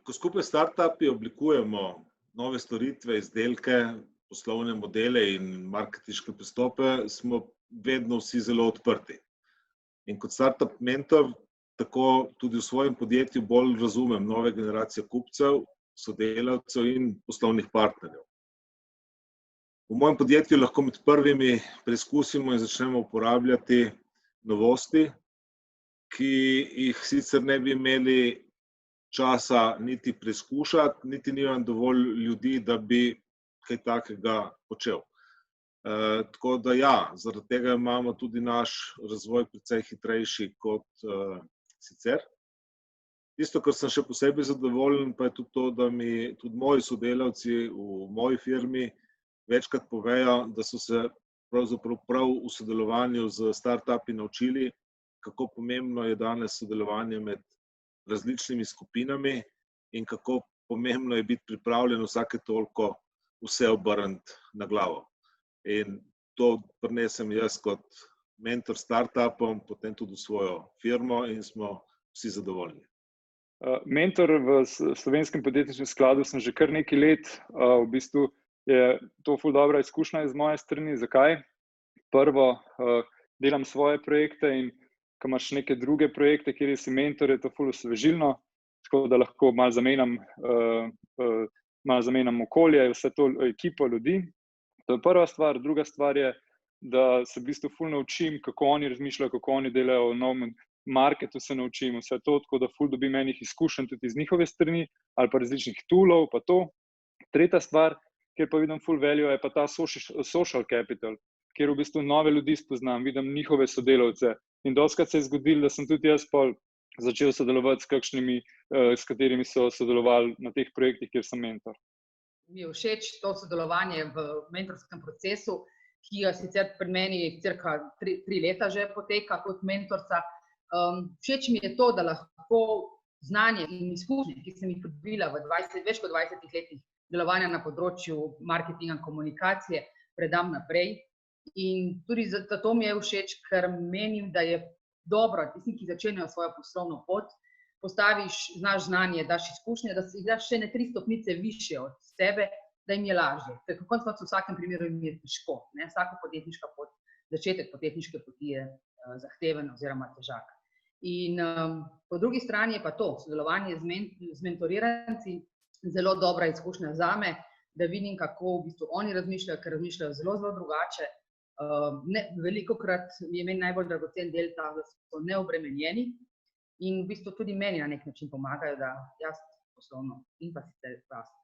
Ko skupaj s startupi oblikujemo nove storitve, izdelke, poslovne modele in marketinške pristope, smo vedno vsi zelo odprti. In kot startup mentor tako tudi v svojem podjetju bolj razumem nove generacije kupcev, sodelavcev in poslovnih partnerjev. V mojem podjetju lahko med prvimi preizkusimo in začnemo uporabljati novosti, ki jih sicer ne bi imeli časa niti preizkušati, niti nimam dovolj ljudi, da bi kaj takega počel. Tako da ja, zaradi tega imamo tudi naš razvoj precej hitrejši kot sicer. Tisto, kar sem še posebej zadovoljen, pa je tudi to, da mi tudi moji sodelavci v moji firmi večkrat povejo, da so se pravzaprav prav v sodelovanju z startupi naučili, kako pomembno je danes sodelovanje med različnimi skupinami in kako pomembno je biti pripravljen vsake toliko vse obrniti na glavo. In to prinesem jaz kot mentor startupom, potem tudi v svojo firmo in smo vsi zadovoljni. Mentor v Slovenskem podjetniškem skladu sem že kar nekaj let. V bistvu je to ful dobra izkušnja iz moje strani. Zakaj? Prvo, delam svoje projekte in ko imaš neke druge projekte, kjer si mentor, je to ful osvežilno, tako da lahko malo zamenjam okolje, vse to ekipo ljudi. To je prva stvar. Druga stvar je, da se v bistvu ful naučim, kako oni razmišljajo, kako oni delajo, v novem marketu se naučim vse to, tako da ful dobim enih izkušenj tudi iz njihove strani ali pa različnih toolov, pa to. Tretja stvar, kjer pa vidim ful value, je pa ta social capital, kjer v bistvu nove ljudi spoznam, vidim njihove sodelavce. In dostikrat se je zgodilo, da sem tudi jaz pol začel sodelovati s katerimi so sodelovali na teh projektih, kjer sem mentor. Mi je všeč to sodelovanje v mentorskem procesu, ki ga sicer pri meni cirka 3 leta že poteka kot mentorca. Všeč mi je to, da lahko znanje in izkušnje, ki sem jih pridobila v več kot 20 letih delovanja na področju marketinga in komunikacije, predam naprej. In tudi zato mi je všeč, ker menim, da je dobro tistim, ki začenjajo svojo poslovno pot, znaš znanje, daš izkušnje, da si daš še 3 stopnice višje od sebe, da jim je lažje. Ker v vsakem primeru jim je težko. Vsaka podjetniška pot, začetek podjetniške poti je zahteven oziroma težak. In po drugi strani je pa to, sodelovanje z mentoriranci, zelo dobra izkušnja zame, da vidim, kako v bistvu oni razmišljajo, ker razmišljajo zelo drugače. Velikokrat je meni najbolj dragocen del ta, da so neobremenjeni in v bistvu tudi meni na nek način pomagajo, da jaz poslovno in pa sicer rast.